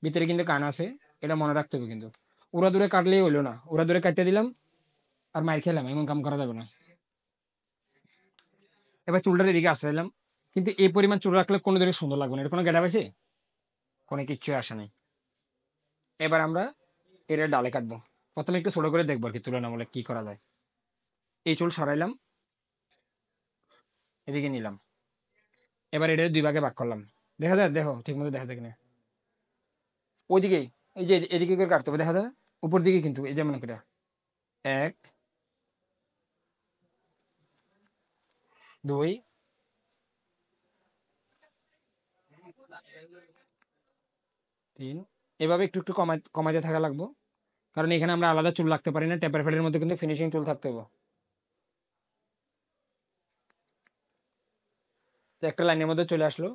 ভিতরে কিন্তু কান আছে, এটা মনে রাখতে হবে কিন্তু। উড়া দূরে কাটলেই হইলো না, উড়া দূরে কাটতে দিলাম আর মাইর খেলাম, এমন কাম করা যাবে না। এবার চুলটার এদিকে আসলাম, কিন্তু এই পরিমাণ চুল রাখলে কোনো দিকে সুন্দর লাগবে না, এটা কোনো গেটা পাইছে, কোনো কিচ্ছু আসে নাই। এবার আমরা এর ডালে কাটবো। প্রথমে একটু ছোট করে দেখবো আর কি তুলনামূলক কি করা যায়। এই চুল সরাইলাম, এদিকে নিলাম। এবার এটা দুই ভাগে ভাগ করলাম। দেখা যায়, দেখো ঠিক মতো দেখা যায় কিনা। ওইদিকে, এই যে এদিকে করে কাটতে হবে, দেখা যায় উপর দিকে কিন্তু, এই যে মনে করে 1 2 3, এভাবে একটু একটু কমাইতে থাকা লাগবো, কারণ এখানে আমরা আলাদা চুল রাখতে পারি না, টেপার ফেডের মধ্যে কিন্তু ফিনিশিং চুল থাকতে হবে। তো একটা লাইনের মধ্যে চলে আসলো,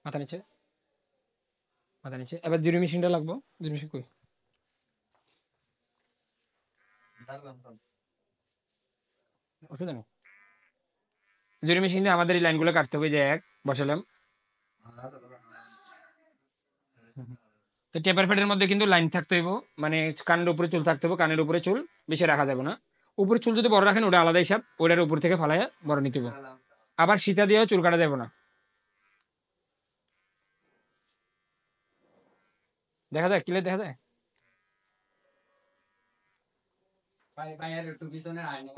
মাথা নিচে, মাথা নিচে। এবার জিরো মেশিনটা লাগবো, জিরো মেশিন কই, অসুবিধা নেই। জিরো মেশিন দিয়ে আমাদের এই লাইনগুলো কাটতে হবে, যে এক বসালাম। তো টেপার ফেডের মধ্যে কিন্তু লাইন থাকতে হইব, মানে কানের উপরে চুল থাকতে হবে, কানের উপরে চুল বেশি রাখা যাবে না। উপরে চুল যদি বড় রাখেন ওটা আলাদা হিসাব, ওটার উপর থেকে ফালাইয়া বড় নিতে হবে। আবার সীতা দিয়েও চুল কাটা যাবে না। দেখা যায়, ক্লিয়ার দেখা যায়।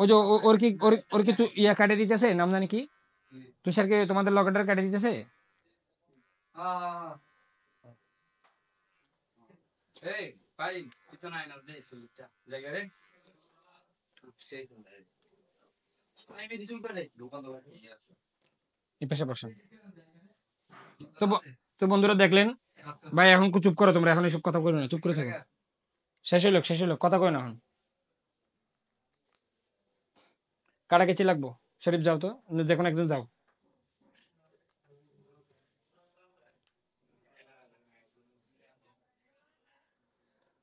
ওই যে ওর কি, ওর কি ইয়া কাটে দিতেছে, নাম জানি কি, তুষারকে তোমাদের লকেটার কাটে দিতেছে। এই পেশা বসেন। তো তো বন্ধুরা দেখলেন, ভাই এখন চুপ করো তোমরা, এখন এসব কথা বলো না, চুপ করে থাকো। শেষ হইলো, শেষ হইলো, কথা কই না এখন। কাটা কেচি লাগবো, শরীফ যাও তো, যে কোনো একজন যাও।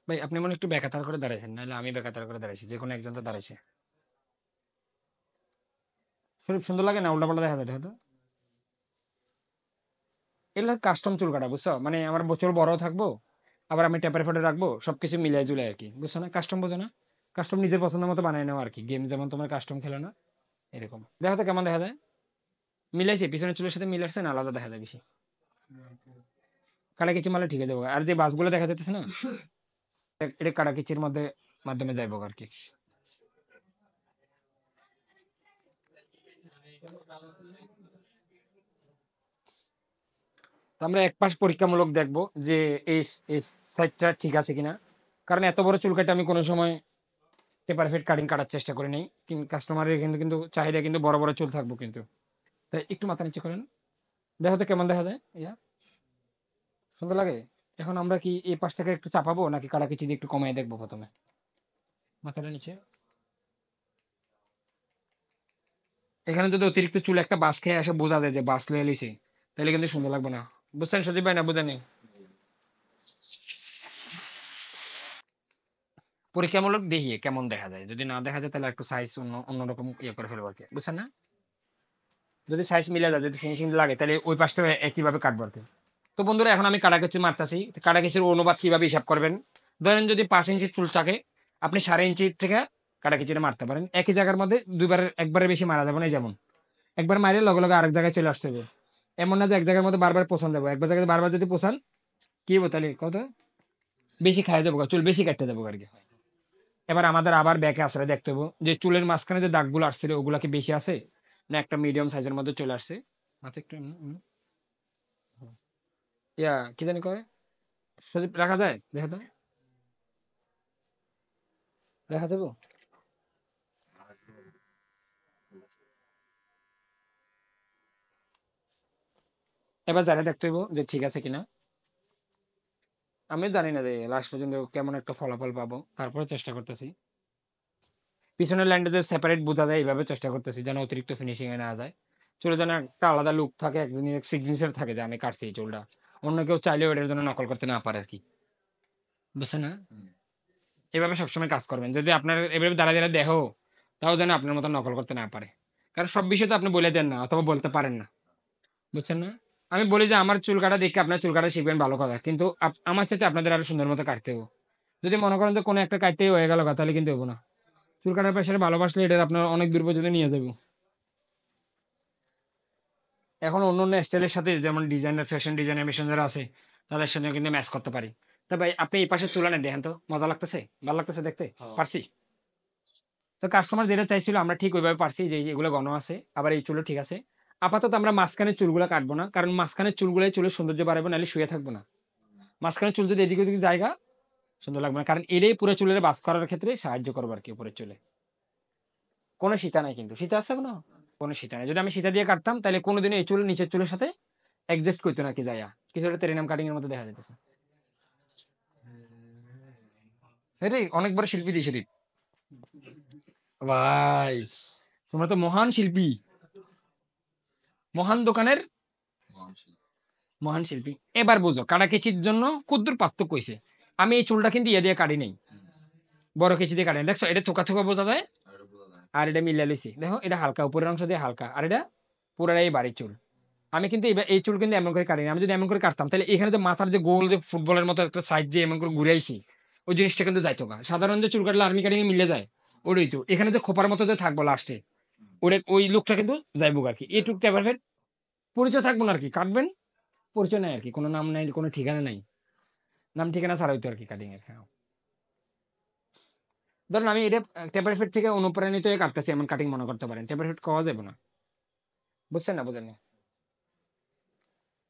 ভাই আপনি মনে হয় একটু বেকাতার করে দাঁড়াইছেন, নাহলে আমি বেকাতার করে দাঁড়াইছি, যে কোনো একজন তো দাঁড়াইছে। শরীফ সুন্দর লাগে না, উল্টা পাল্টা দেখা যায়, দেখো তো। এগুলো কাস্টম চুল কাটা, বুঝছো, মানে আমার চুল বড় থাকবো, আবার আমি টেপারে ফেটে রাখবো, সবকিছু মিলাই জুলাই আর কি, বুঝছো না, কাস্টম বোঝো না। কাস্টম নিজের পছন্দ মতো বানাই নেওয়া আর কি, গেম যেমন তোমার কাস্টম খেলে না, এরকম। দেখো তো কেমন দেখা যায়, মিলাইছে পিছনের চুলের সাথে মিলাচ্ছে না, আলাদা দেখা যায় বেশি। কাটা কিচি মারলে ঠিক আছে যাবো, আর যে বাসগুলো দেখা যাচ্ছে না, এটা কাটা কিচির মধ্যে মাধ্যমে যাইবো আর কি। তো আমরা এক পাশ পরীক্ষামূলক দেখবো যে এই এই সাইডটা ঠিক আছে কিনা, কারণ এত বড় চুল কাটে আমি কোনো সময় পেপার ফিট কাটিং কাটার চেষ্টা করি নাই, কিন্তু কাস্টমারের কিন্তু কিন্তু চাহিদা কিন্তু বড় বড় চুল থাকবো কিন্তু। তাই একটু মাথা নিচে করেন, দেখো তো কেমন দেখা যায়, ইয়া সুন্দর লাগে। এখন আমরা কি এই পাশটাকে একটু চাপাবো, নাকি কাটাকিচি দিয়ে একটু কমাই দেখবো প্রথমে, মাথাটা নিচে। এখানে যদি অতিরিক্ত চুল একটা বাস খেয়ে আসে, বোঝা যায় যে বাস লয়ে লিছে, তাহলে কিন্তু সুন্দর লাগবে না। বুঝছেন সজীব ভাই, না বুঝেনি? পরীক্ষামূলক দেখিয়ে কেমন দেখা যায়, যদি না দেখা যায় তাহলে একটু সাইজ অন্যরকম ইয়ে করে ফেলবো আর কি, বুঝছেন না। যদি সাইজ মিলে যায়, যদি ফিনিশিং লাগে, তাহলে ওই পাশটা একইভাবে কাটবো আর কি। তো বন্ধুরা এখন আমি কাটাকেচি মারতাছি, কাটাকেচির অনুপাত কিভাবে হিসাব করবেন। ধরেন যদি 5 ইঞ্চি চুল থাকে, আপনি 1/2 ইঞ্চি থেকে কাটাকেচিটা মারতে পারেন, একই জায়গার মধ্যে দুইবার, একবারের বেশি মারা যাবে না। যেমন একবার মারে লগে লগে আরেক জায়গায় চলে আসতে হবে, এমন না যে এক জায়গার মধ্যে বারবার পোষণ দেবো, একবার জায়গায় বারবার যদি পোষান কি হবো, তাহলে কত বেশি খাই যাবো, চুল বেশি কাটতে যাবো আর কি। এবার আমাদের আবার ব্যাকে আসলে দেখতে হবো যে চুলের মাঝখানে যে দাগগুলো আসছিল ওগুলা কি বেশি আছে, না একটা মিডিয়াম সাইজের মধ্যে চলে আসছে। আচ্ছা একটু ইয়া কি জানি কয়, সজীব রাখা যায়, দেখা তো, দেখা যাবো। এবার যারা দেখতে হইব যে ঠিক আছে কিনা। আমি জানি না যে লাস্ট পর্যন্ত কেমন একটা ফলাফল পাবো, তারপরে চেষ্টা করতেছি পিছনের লাইনটা যে সেপারেট বোঝা যায়, এইভাবে চেষ্টা করতেছি যেন অতিরিক্ত ফিনিশিং এ না যায়। চুলে যেন একটা আলাদা লুক থাকে, একজনের সিগনেচার থাকে যে আমি কাটছি এই চুলটা, অন্য কেউ চাইলেও এটার জন্য নকল করতে না পারে আর কি, বুঝছেন না। এভাবে সবসময় কাজ করবেন, যদি আপনার এভাবে দাঁড়া দাঁড়া দেখো, তাও যেন আপনার মতো নকল করতে না পারে, কারণ সব বিষয় তো আপনি বলে দেন না, অথবা বলতে পারেন না, বুঝছেন না। আমি বলি যে আমার চুল কাটা দেখে আপনার চুল কাটা শিখবেন ভালো কথা, কিন্তু আমার চাইতে আপনাদের আরো সুন্দর মতো কাটতে হবে। যদি মনে করেন যে কোনো একটা কাটতেই হয়ে গেল তাহলে কিন্তু হবো না। চুল কাটার পেশায় ভালোবাসলে এটা আপনার অনেক দূর পর্যন্ত নিয়ে যাবো। এখন অন্য অন্য স্টাইলের সাথে যেমন ডিজাইনার, ফ্যাশন ডিজাইনার মেশিন যারা আছে তাদের সাথে কিন্তু ম্যাচ করতে পারি। তা ভাই আপনি এই পাশে চুল আনেন, দেখেন তো মজা লাগতেছে, ভালো লাগতেছে দেখতে, পারছি। তো কাস্টমার যেটা চাইছিল আমরা ঠিক ওইভাবে পারছি, যে এগুলো ঘন আছে, আবার এই চুলও ঠিক আছে। আপাতত আমরা মাঝখানের চুলগুলো কাটবো না, কারণ মাঝখানের চুলগুলোই চুলের সৌন্দর্য বাড়াবো, নাহলে শুয়ে থাকবো না। মাঝখানের চুল যদি এদিকে ওদিকে জায়গা সুন্দর লাগবে না, কারণ এটাই পুরো চুলের বাস করার ক্ষেত্রে সাহায্য করবো আর কি। উপরের চুলে কোনো সীতা নাই, কিন্তু সীতা আছে কোনো, কোনো সীতা নাই। যদি আমি সীতা দিয়ে কাটতাম তাহলে কোনোদিনও এই চুল নিচের চুলের সাথে অ্যাডজাস্ট করতো না কি যায়া, কিছু একটা তেরেনাম কাটিং এর মতো দেখা যেতেছে। এটাই অনেক বড় শিল্পী দিয়েছে রে ভাই, তোমরা তো মহান শিল্পী, মহান দোকানের মহান শিল্পী। এবার বুঝো কাটা কেচির জন্য কুদ্দুর পার্থক্য হইছে। আমি এই চুলটা কিন্তু ইয়ে দিয়ে কাটি নেই, বড় কেচি দিয়ে কাটি নাই। দেখছো এটা থোকা থোকা বোঝা যায়, আর এটা মিলে লইছি দেখো, এটা হালকা উপরের অংশ দিয়ে হালকা, আর এটা পুরাটাই বাড়ির চুল। আমি কিন্তু এই চুল কিন্তু এমন করে কাটিনি। আমি যদি এমন করে কাটতাম তাহলে এখানে যে মাথার যে গোল যে ফুটবলের মতো একটা সাইড যে এমন করে ঘুরাইছি, ওই জিনিসটা কিন্তু যাইতো না। সাধারণ যে চুল কাটলে আর্মি কাটিং মিলে যায়, ওটাই তো এখানে যে খোপার মতো যে থাকবো লাস্টে, ওরে ওই লুকটা কিন্তু যাইবো আর কি। এইটুকু ট্যাবারফেট পরিচয় থাকবো না আর কি। কাটবেন, পরিচয় নাই আর কি, কোনো নাম নাই, কোনো ঠিকানা নাই, নাম ঠিকানা ছাড়া হইতো আর কি কাটিং এর। হ্যাঁ, ধরুন আমি এটা টেপারফেট থেকে অনুপ্রাণিত হয়ে কাটতেছি এমন কাটিং মনে করতে পারেন, টেপারফেট খাওয়া যাবে না। বুঝছেন না, বুঝেন না?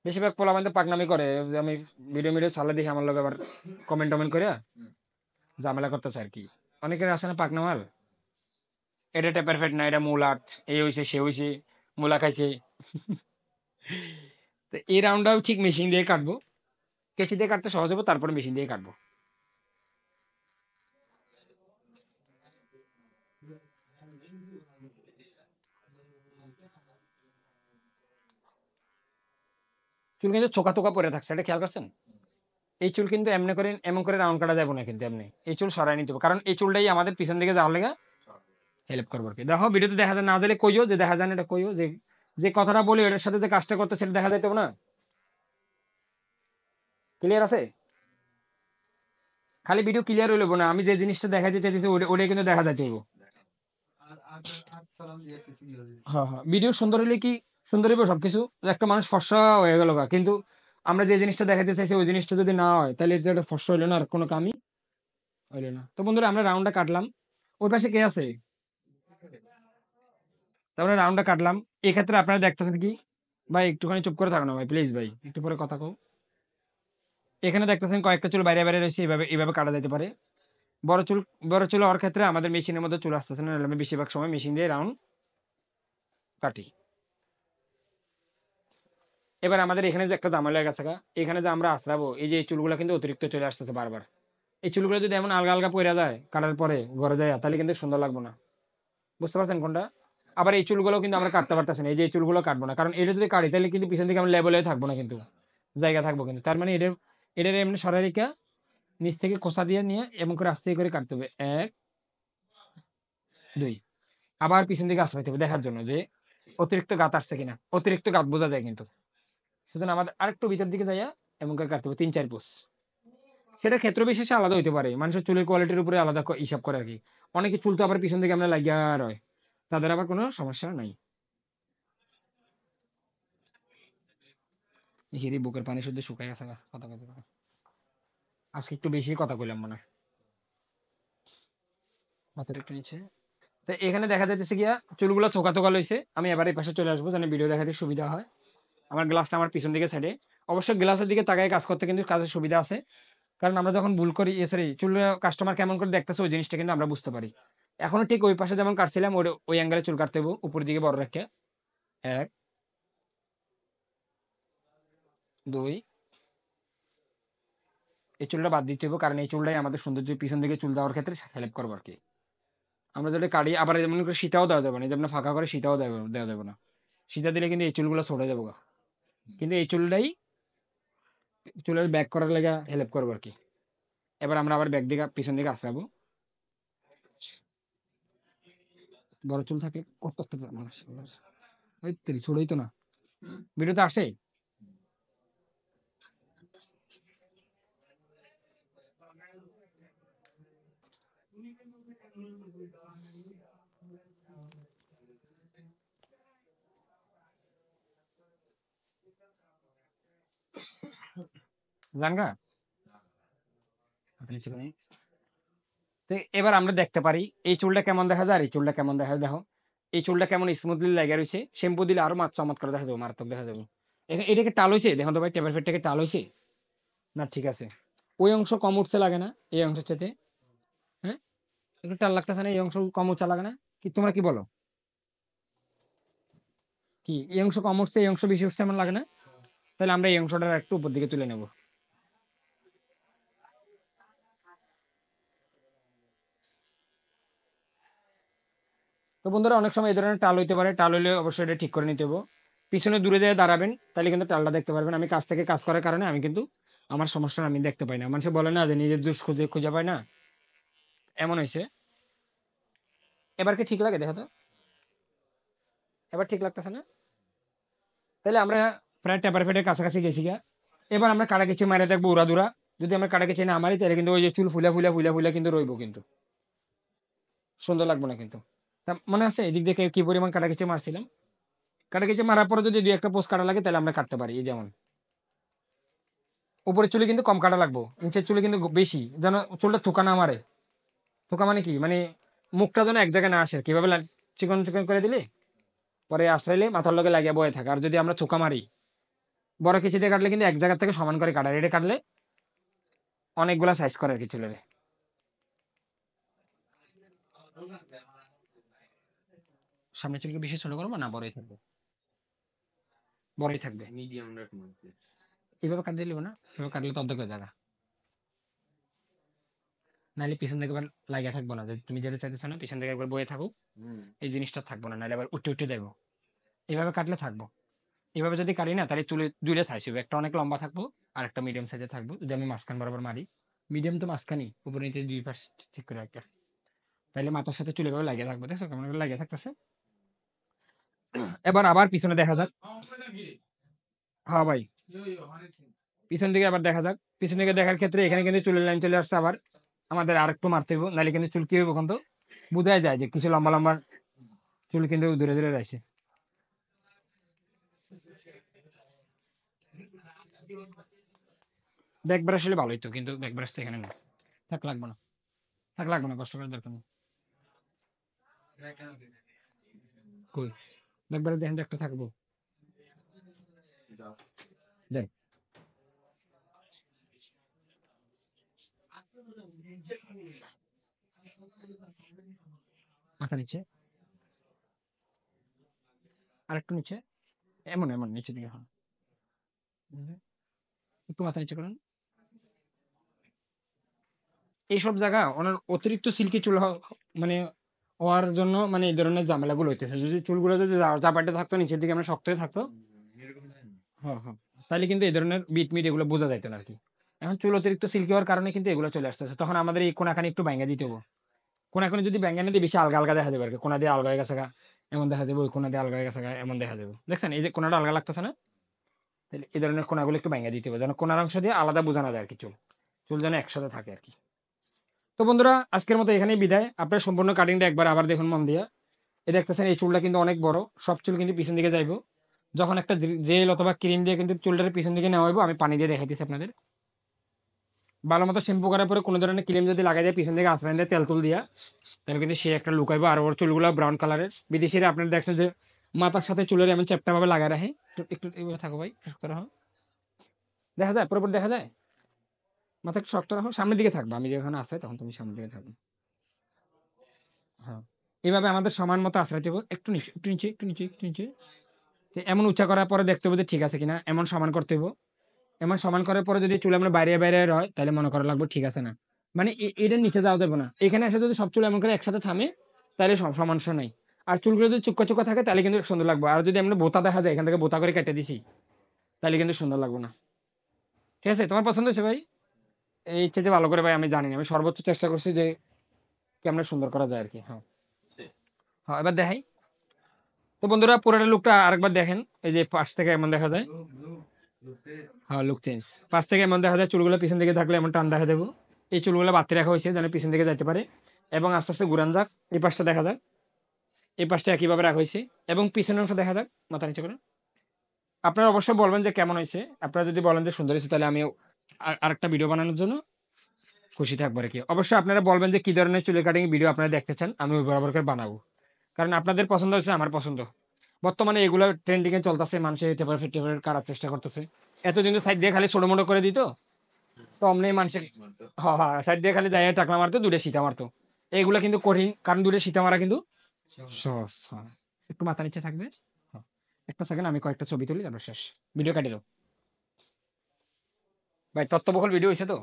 বেশিরভাগ পোলা মানে পাকনামি করে, যে আমি ভিডিও মিডিও চালা দেখি আমার লোক আবার কমেন্ট টমেন্ট করে ঝামেলা করতেছে আর কি। অনেকের আছে না পাকনামাল, এটা টেপারফেট না, এটা মুলাট, এই হইছে সে হইছে, মুলা খাইছে। তো এই রাউন্ডটাও ঠিক মেশিন দিয়ে কাটবো, কেচি দিয়ে কাটতে সহজ হবো, তারপরে মেশিন দিয়ে কাটবো। চুল কিন্তু থোকা থোকা পরে থাকছে, এটা খেয়াল করছেন? এই চুল কিন্তু এমনি করে এমন করে রাউন্ড কাটা যাবে না কিন্তু, এমনি এই চুল সরাই নিতে হবে, কারণ এই চুলটাই আমাদের পিছন দিকে যাওয়ার লেগে হেল্প করবো আর কি। দেখো ভিডিওতে দেখা যায় না, গেলে কইও যে দেখা যায় না, এটা কইও যে যে কথাটা বলি ওটার সাথে যে কাজটা করতে সেটা দেখা যাইতে হবে না। ক্লিয়ার আছে? খালি ভিডিও ক্লিয়ার হইলো না, আমি যে জিনিসটা দেখাইতে চাইতেছি ওটাই কিন্তু দেখা যাইতে হইব। হ্যাঁ হ্যাঁ, ভিডিও সুন্দর হইলে কি সুন্দর হইব সবকিছু, একটা মানুষ ফর্সা হয়ে গেল কিন্তু আমরা যে জিনিসটা দেখাইতে চাইছি ওই জিনিসটা যদি না হয় তাহলে এটা ফর্সা হইলো না, আর কোনো কামই হইলো না। তো বন্ধুরা আমরা রাউন্ডটা কাটলাম, ওই পাশে কে আছে? তারপরে রাউন্ডটা কাটলাম। এক্ষেত্রে আপনারা দেখতেছেন কি, ভাই একটুখানি চুপ করে থাকো না ভাই, প্লিজ ভাই একটু পরে কথা কও। এখানে দেখতেছেন কয়েকটা চুল বাইরে বাইরে রয়েছে, এইভাবে এইভাবে কাটা যেতে পারে। বড় চুল, বড় চুল হওয়ার ক্ষেত্রে আমাদের মেশিনের মধ্যে চুল আসতেছে না, নাহলে আমি বেশিরভাগ সময় মেশিন দিয়ে রাউন্ড কাটি। এবার আমাদের এখানে যে একটা ঝামেলা হয়ে গেছে গা, এখানে যে আমরা আশ্রাবো, এই যে এই চুলগুলো কিন্তু অতিরিক্ত চলে আসতেছে বারবার। এই চুলগুলো যদি এমন আলগা আলগা পড়ে যায় কাটার পরে ঘরে যায়, তাহলে কিন্তু সুন্দর লাগবে না। বুঝতে পারছেন কোনটা? আবার এই চুলগুলো কিন্তু আমরা কাটতে পারতেছি না, এই যে এই চুলগুলো কাটবো না, কারণ এটা যদি কাটি তাহলে কিন্তু পিছন দিকে আমরা লেভেলে থাকবো না, কিন্তু জায়গা থাকবো কিন্তু। তার মানে এদের এদের এমনি সরারিকা নিচ থেকে খোসা দিয়ে নিয়ে এমন করে আস্তে করে কাটতে হবে, এক দুই। আবার পিছন দিকে আশ্রয় হবে দেখার জন্য যে অতিরিক্ত গাত আসছে কিনা, অতিরিক্ত গাত বোঝা যায় কিন্তু। সেজন্য আমাদের আরেকটু ভিতর দিকে যাইয়া এমন করে কাটতে হবে তিন চার পোস। সেটা ক্ষেত্র বিশেষে আলাদা হইতে পারে, মানুষের চুলের কোয়ালিটির উপরে আলাদা হিসাব করে আর কি। অনেকে চুল তো আবার পিছন দিকে আমরা লাগিয়া রয়, তাদের আবার কোনো সমস্যা নাই। হিরি বুকের পানি শুদ্ধ শুকাই গেছে গা, কথা কথা আজকে একটু বেশি কথা কইলাম মনে হয়। মাথার একটু নিচে। তো এখানে দেখা যাইতেছে গিয়া চুলগুলো থোকা থোকা লইছে। আমি এবার এই পাশে চলে আসবো যেন ভিডিও দেখাতে সুবিধা হয়। আমার গ্লাসটা আমার পিছন দিকে সাইডে, অবশ্য গ্লাসের দিকে তাকায় কাজ করতে কিন্তু কাজের সুবিধা আছে। কারণ আমরা যখন ভুল করি, সরি চুল কাস্টমার কেমন করে দেখতেছে ওই জিনিসটা কিন্তু আমরা বুঝতে পারি। এখনো ঠিক ওই পাশে যেমন কাটছিলাম ওই অ্যাঙ্গেলে চুল কাটতে হবো, উপর দিকে বড় রেখে। এক দুই, এই চুলটা বাদ দিতে হবে, কারণ এই চুলটাই আমাদের সৌন্দর্য পিছন দিকে চুল দেওয়ার ক্ষেত্রে হেল্প করবো আর কি। আমরা যদি কাটি আবার যেমন করে সীতাও দেওয়া যাবে না, যেমন ফাঁকা করে সীতাও দেওয়া যাবে না। সীতা দিলে কিন্তু এই চুলগুলো ছড়ে যাবো গা। কিন্তু এই চুলটাই চুলের ব্যাক করার লেগে হেল্প করবো আর কি। এবার আমরা আবার ব্যাক দিকে পিছন দিকে আসরাবো। বড় চুল থাকে কত একটা মানুষ, ওই তেরি ছড়েই তো না, ভিডিওতে আসে। জানগা তো এবার আমরা দেখতে পারি এই চুলটা কেমন দেখা যায় আর এই চুলটা কেমন দেখা যায়। দেখো এই চুলটা কেমন স্মুথলি লেগে রয়েছে, শ্যাম্পু দিলে আরো চমৎকার দেখা যাবে, মারাত্মক দেখা যাবে। এটাকে টাল হয়েছে দেখো তো ভাই, টেবিল ফেটটাকে টাল হয়েছে না? ঠিক আছে, ওই অংশ কম উঠছে লাগে না এই অংশের চাইতে? হ্যাঁ, একটু টাল লাগতেছে না? এই অংশ কম উঠছে লাগে না? কি তোমরা কি বলো? কি এই অংশ কম উঠছে এই অংশ বেশি উঠছে এমন লাগে না? তাহলে আমরা এই অংশটা একটু উপর দিকে তুলে নেব। তো বন্ধুরা অনেক সময় এই ধরনের টাল হইতে পারে, টাল হইলে অবশ্যই এটা ঠিক করে নিতে হবে। পিছনে দূরে যেয়ে দাঁড়াবেন, তাহলে কিন্তু টালটা দেখতে পারবেন। আমি কাছ থেকে কাজ করার কারণে আমি কিন্তু আমার সমস্যা আমি দেখতে পাই না। মানুষে বলে না যে নিজের দোষ খুঁজে খুঁজে পায় না, এমন হয়েছে। এবার কি ঠিক লাগে দেখো তো? এবার ঠিক লাগতেছে না? তাহলে আমরা প্রায় টেপার ফেটের কাছাকাছি গেছি গা। এবার আমরা কাটা কেচি মারে দেখবো উড়া দুরা। যদি আমরা কাটা কেচি না মারি তাহলে কিন্তু ওই যে চুল ফুলা ফুলা ফুলা ফুলা কিন্তু রইবো, কিন্তু সুন্দর লাগবো না কিন্তু। তা মনে আছে এদিক দেখে কি পরিমাণ কাটা কেচি মারছিলাম? কাটা কেচি মারার পরে যদি দুই একটা পোস্ট কাটা লাগে তাহলে আমরা কাটতে পারি। এই যেমন উপরের চুলে কিন্তু কম কাটা লাগবো, নিচের চুলে কিন্তু বেশি, যেন চুলটা থোকা না মারে। থোকা মানে কি, মানে মুখটা যেন এক জায়গায় না আসে, কিভাবে চিকন চিকন করে দিলে পরে আশ্রাইলে মাথার লগে লাগিয়ে বয়ে থাকে। আর যদি আমরা থোকা মারি বড় কিছু দিয়ে কাটলে কিন্তু এক জায়গা থেকে সমান করে কাটা, এটা কাটলে অনেকগুলা সাইজ করে আর কি চুলের। সামনে চুলকে বেশি ছোট করবো না বড়ই থাকবে? বড়ই থাকবে, মিডিয়াম রাখবো। এইভাবে কাটতে দিলে না, এভাবে কাটলে তো অর্ধেক হয়ে যাবে। নাহলে পিছন থেকে আবার লাগিয়ে থাকবো না, যে তুমি যেটা চাইতেছো না পিছন থেকে একবার বয়ে থাকুক, এই জিনিসটা থাকবো না, নাহলে আবার উঠে উঠে যাবো। এইভাবে কাটলে থাকবো। এইভাবে যদি কাটি না তাহলে চুলে দুইটা সাইজ হবে, একটা অনেক লম্বা থাকবো আর একটা মিডিয়াম সাইজে থাকবো। যদি আমি মাঝখান বরাবর মারি, মিডিয়াম তো মাঝখানি, উপরে নিচে দুই পাশ ঠিক করে একটা, তাহলে মাথার সাথে চুলে ভাবে লাগিয়ে থাকবো। দেখছো কেমন করে লাগিয়ে থাকতেছে? এবার আবার পিছনে দেখা যাক। হ্যাঁ ভাই, পিছন দিকে আবার দেখা যাক। পিছন দিকে দেখার ক্ষেত্রে এখানে কিন্তু চুলের লাইন চলে আসছে, আবার আমাদের আর একটু মারতে হইব, নাহলে কিন্তু চুল কি হইব কিন্তু বোঝাই যায় যে কিছু লম্বা লম্বা চুল কিন্তু দূরে দূরে রয়েছে। ব্যাক ব্রাশ হলে ভালোই তো, কিন্তু ব্যাক ব্রাশ তো এখানে না। থাক লাগবে না, থাক লাগবে না, কষ্ট করার দরকার নেই। কই ব্যাক ব্রাশ দেখেন তো একটা থাকবো? দেখ মাথা নিচে, আর একটু নিচে, এমন এমন নিচে দিকে, হ্যাঁ একটু মাথা নিচে করেন। এইসব জায়গা ওনার অতিরিক্ত সিল্কি চুল মানে হওয়ার জন্য মানে এই ধরনের ঝামেলাগুলো হইতেছে। যদি চুলগুলো যদি চাপাটে থাকতো নিচের দিকে আমরা শক্ত হয়ে থাকতো, হ্যাঁ হ্যাঁ, তাহলে কিন্তু এই ধরনের বিট মিট এগুলো বোঝা যাইতো না আর কি। এখন চুল অতিরিক্ত সিল্কি হওয়ার কারণে কিন্তু এগুলো চলে আসতেছে, তখন আমাদের এই কোনাখানি একটু ব্যাঙ্গা দিতে হবে। কোনাখানি যদি ব্যাঙ্গা না দিয়ে বেশি আলগা আলগা দেখা যাবে আর কি, কোনা দিয়ে আলগা হয়ে গেছে গা এমন দেখা যাবে, ওই কোনা দিয়ে আলগা হয়ে গেছে গা এমন দেখা যাবে। দেখছেন এই যে কোনাটা আলগা লাগতেছে না? তাহলে এই ধরনের কোনাগুলো একটু ব্যাঙ্গা দিতে হবে, যেন কোনার অংশ দিয়ে আলাদা বোঝানো যায় আর কি, চুল চুল যেন একসাথে থাকে আর কি। তো বন্ধুরা আজকের মতো এখানেই বিদায়। আপনার সম্পূর্ণ কাটিংটা একবার আবার দেখুন মন দিয়ে। এই দেখতেছেন এই চুলটা কিন্তু অনেক বড়, সব চুল কিন্তু পিছন দিকে যাইবো। যখন একটা জেল অথবা ক্রিম দিয়ে কিন্তু চুলটার পিছন দিকে নেওয়া হইব, আমি পানি দিয়ে দেখাইতেছি আপনাদের। ভালো মতো শ্যাম্পু করার পরে কোনো ধরনের ক্রিম যদি লাগাই দেয় পিছন দিকে আঁচড়ান দিয়ে তেল তুল দিয়া, তাহলে কিন্তু সে একটা লুকাইবো। আর ওর চুলগুলো ব্রাউন কালারের, বিদেশিরা আপনারা দেখছেন যে মাথার সাথে চুলের এমন চ্যাপটা ভাবে লাগায় রাখে। একটু এভাবে থাকো ভাই, শক্ত রাখো, দেখা যায় পুরোপুরি দেখা যায়। মাথা একটু শক্ত রাখো, সামনের দিকে থাকবে, আমি যখন আসে তখন তুমি সামনের দিকে থাকবে। হ্যাঁ, এইভাবে আমাদের সমান মতো আশ্রয় দেবো, একটু নিচে একটু নিচে একটু নিচে একটু নিচে। তো এমন উঁচা করার পরে দেখতে হবে যে ঠিক আছে কিনা, এমন সমান করতে হইব। এমন সমান করার পরে যদি চুল আমরা বাইরে বাইরে হয় তাহলে মনে করা লাগবে ঠিক আছে না, মানে এটার নিচে যাওয়া যাবে না। এখানে এসে যদি সব চুল এমন করে একসাথে থামে তাহলে সব সমস্যা নাই। আর চুলগুলো যদি চুক্কা চুক্কা থাকে তাহলে কিন্তু সুন্দর লাগবে। আর যদি আমরা বোতা দেখা যায় এখান থেকে বোতা করে কেটে দিছি তাহলে কিন্তু সুন্দর লাগবে না। ঠিক আছে, তোমার পছন্দ হয়েছে ভাই? এই চেয়ে ভালো করে ভাই আমি জানি না, আমি সর্বোচ্চ চেষ্টা করছি যে কেমন সুন্দর করা যায় আর কি। হ্যাঁ হ্যাঁ, এবার দেখাই। তো বন্ধুরা পুরোটা লুকটা আরেকবার দেখেন। এই যে পাশ থেকে এমন দেখা যায়, হ্যাঁ লুক চেঞ্জ। পাশ থেকে এমন দেখা যায়, চুলগুলো পিছন দিকে থাকলে এমন টান দেখা দেবো। এই চুলগুলো বাড়তি রাখা হয়েছে যেন পিছন দিকে যাইতে পারে, এবং আস্তে আস্তে ঘুরান যাক। এই পাশটা দেখা যাক, এই পাশটা একইভাবে রাখা হয়েছে, এবং পিছনের অংশ দেখা যাক, মাথা নিচে করে। আপনারা অবশ্যই বলবেন যে কেমন হয়েছে। আপনারা যদি বলেন যে সুন্দর হয়েছে তাহলে আমি আরেকটা ভিডিও বানানোর জন্য খুশি থাকবো আর কি। অবশ্যই আপনারা বলবেন যে কি ধরনের চুলের কাটিং ভিডিও আপনারা দেখতে চান, আমি ওই বরাবর করে বানাবো। কারণ আপনাদের পছন্দ হচ্ছে আমার পছন্দ। বর্তমানে এগুলো ট্রেন্ডিং এ চলতেছে, মানুষে টেপার টেপার কাটার চেষ্টা করতেছে। এতদিন তো সাইড দিয়ে খালি ছোট মোটো করে দিত, তো অমনি মানুষের হ্যাঁ হ্যাঁ সাইড দিয়ে খালি যাই টাকলা মারতো, দূরে সীতা মারতো। এগুলো কিন্তু কঠিন, কারণ দূরে সীতা মারা কিন্তু সহজ। হ্যাঁ, একটু মাথা নিচে থাকবে। হ্যাঁ, একটা সেকেন্ড আমি কয়েকটা ছবি তুলি, তারপর শেষ। ভিডিও কাটি দাও ভাই, তথ্যবহুল ভিডিও হয়েছে তো।